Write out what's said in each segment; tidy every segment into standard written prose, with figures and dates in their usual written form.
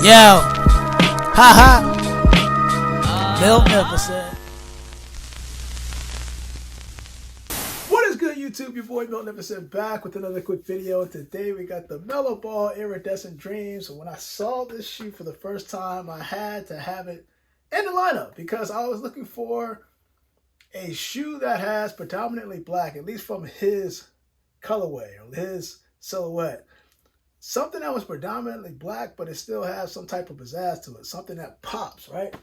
Yo, haha, Magnificent. What is good, YouTube? Your boy Magnificent back with another quick video. And today we got the Mellow Ball Iridescent Dreams. So when I saw this shoe for the first time, I had to have it in the lineup because I was looking for a shoe that has predominantly black, at least from his colorway or his silhouette. Something that was predominantly black, but it still has some type of pizzazz to it. Something that pops, right?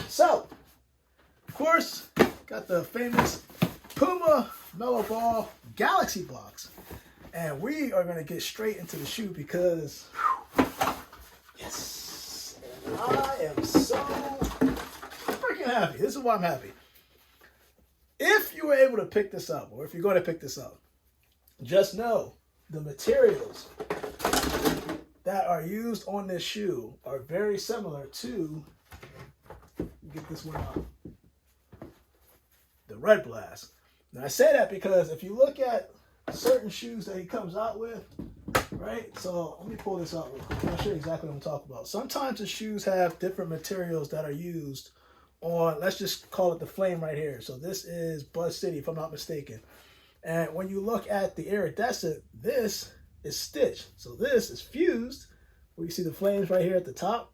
So, of course, got the famous Puma Mellow Ball Galaxy box. And we are going to get straight into the shoe because, yes, I am so freaking happy. This is why I'm happy. If you were able to pick this up, or if you're going to pick this up, just know the materials that are used on this shoe are very similar to, get this one out, the Red Blast. Now I say that because if you look at certain shoes that he comes out with, right? So let me pull this out real quick. I'll show you exactly what I'm talking about. Sometimes the shoes have different materials that are used on, let's just call it the flame right here. So this is Buzz City, if I'm not mistaken. And when you look at the iridescent, this is stitched. So this is fused, where you see the flames right here at the top,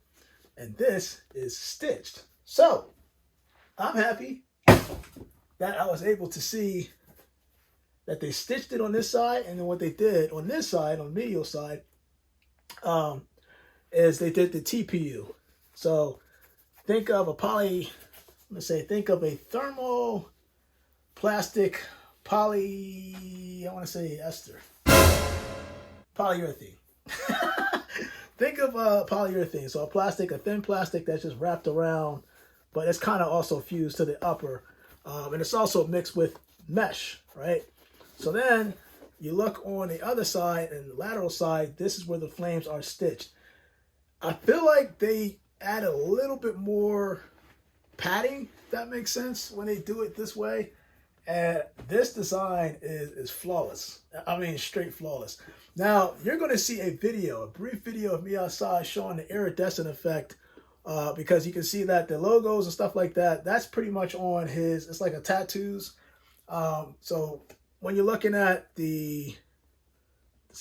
and this is stitched. So I'm happy that I was able to see that they stitched it on this side, and then what they did on this side, on the medial side, is they did the TPU. So think of a think of a thermal plastic I want to say ester. Polyurethane. Think of polyurethane. So a thin plastic that's just wrapped around, but it's kind of also fused to the upper. And it's also mixed with mesh, right? So then you look on the other side and the lateral side, this is where the flames are stitched. I feel like they add a little bit more padding, if that makes sense, when they do it this way. And this design is flawless. I mean, straight flawless. Now, you're going to see a brief video of me outside showing the iridescent effect because you can see that the logos and stuff like that, that's pretty much on his, it's like a tattoos. So when you're looking at the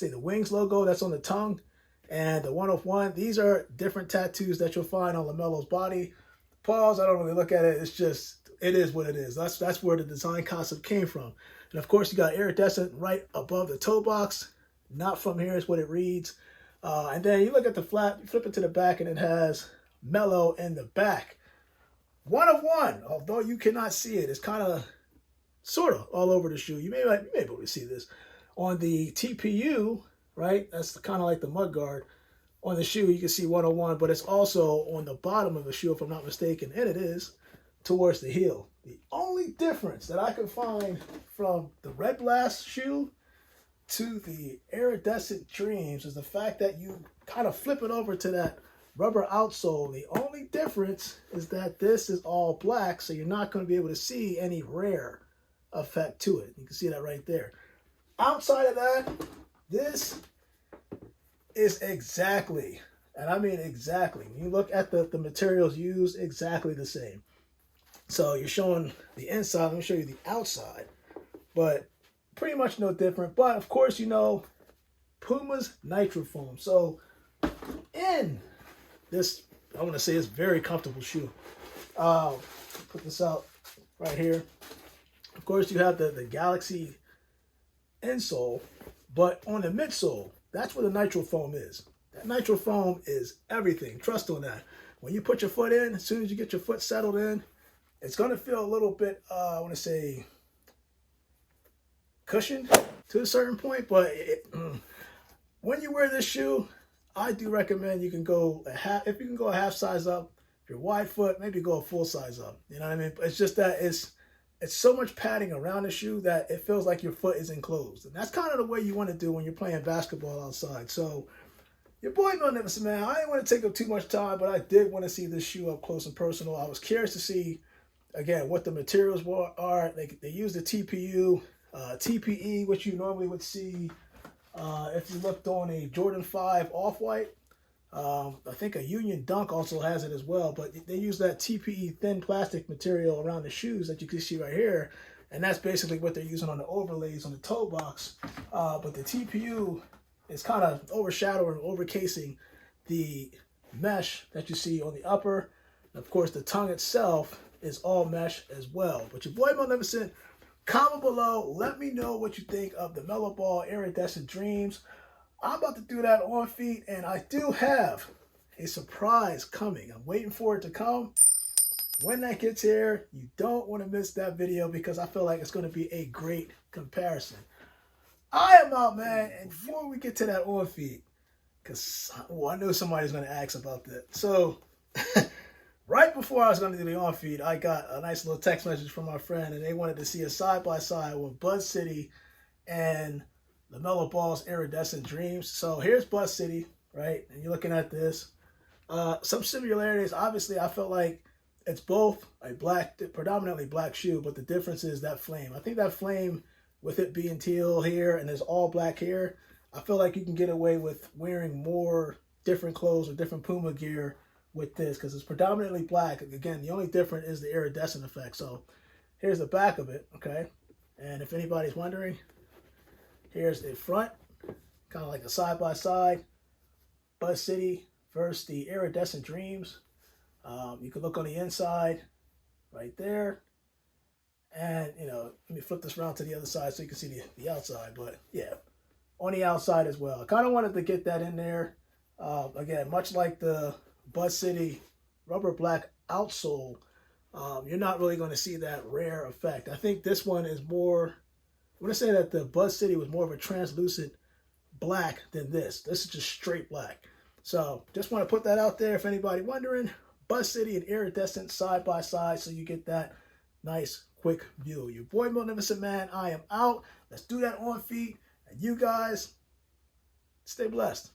Wings logo, that's on the tongue, and the 101, these are different tattoos that you'll find on LaMelo's body. Pause, I don't really look at it. It's just, it is what it is. That's where the design concept came from. And of course, you got iridescent right above the toe box. Not from here is what it reads. And then you look at the flap, you flip it to the back, and it has mellow in the back. 101, although you cannot see it, it's kind of, sort of, all over the shoe. You may be able to see this. On the TPU, right, that's kind of like the mud guard. On the shoe, you can see 101, but it's also on the bottom of the shoe, if I'm not mistaken, and it is, towards the heel. The only difference that I could find from the Red Blast shoe to the Iridescent Dreams is the fact that you kind of flip it over to that rubber outsole. The only difference is that this is all black, so you're not going to be able to see any rare effect to it. You can see that right there. Outside of that, this is exactly, and I mean exactly, when you look at the materials used, exactly the same. So you're showing the inside, let me show you the outside, but pretty much no different. But of course, you know, Puma's nitro foam. So in this, I want to say it's very comfortable shoe. Put this out right here. Of course, you have the Galaxy insole, but on the midsole, that's where the nitro foam is. That nitro foam is everything. Trust on that. When you put your foot in, as soon as you get your foot settled in, it's going to feel a little bit, I want to say, cushioned to a certain point. But when you wear this shoe, I do recommend you can go if you can go a half size up. If you're wide foot, maybe go a full size up. You know what I mean? But it's just that it's so much padding around the shoe that it feels like your foot is enclosed. And that's kind of the way you want to do when you're playing basketball outside. So your boy Magnificent, man, I didn't want to take up too much time, but I did want to see this shoe up close and personal. I was curious to see, again, what the materials are. They use the TPU, TPE, which you normally would see if you looked on a Jordan 5 Off-White. I think a Union Dunk also has it as well, but they use that TPE thin plastic material around the shoes that you can see right here, and that's basically what they're using on the overlays on the toe box. But the TPU is kind of overshadowing, overcasing the mesh that you see on the upper. And of course, the tongue itself is all mesh as well. But your boy Magnificent, comment below. Let me know what you think of the Mellow Ball Iridescent Dreams. I'm about to do that on feet, and I do have a surprise coming. I'm waiting for it to come. When that gets here, you don't want to miss that video because I feel like it's going to be a great comparison. I am out, man. And before we get to that on feet, because I know somebody's going to ask about that. So right before I was going to do the on feed, I got a nice little text message from my friend, and they wanted to see a side-by-side with Bud City and the Mellow Ball's Iridescent Dreams. So here's Bud City, right? And you're looking at this. Some similarities. Obviously, I felt like it's both a predominantly black shoe, but the difference is that flame. I think that flame, with it being teal here and there's all black here, I feel like you can get away with wearing more different clothes or different Puma gear with this because it's predominantly black. Again, the only difference is the iridescent effect. So here's the back of it, okay? And if anybody's wondering, here's the front, kind of like a side-by-side. Bud City versus the Iridescent Dreams. You can look on the inside right there. And, you know, let me flip this around to the other side so you can see the outside. But, yeah, on the outside as well. I kind of wanted to get that in there. Again, much like the Bud City rubber black outsole, you're not really going to see that rare effect. I think this one is more, I want to say that the Bud City was more of a translucent black than this. This is just straight black. So just want to put that out there if anybody wondering. Bud City and Iridescent side by side so you get that nice quick view. Your boy Magnificent Man, I am out. Let's do that on feet. And you guys, stay blessed.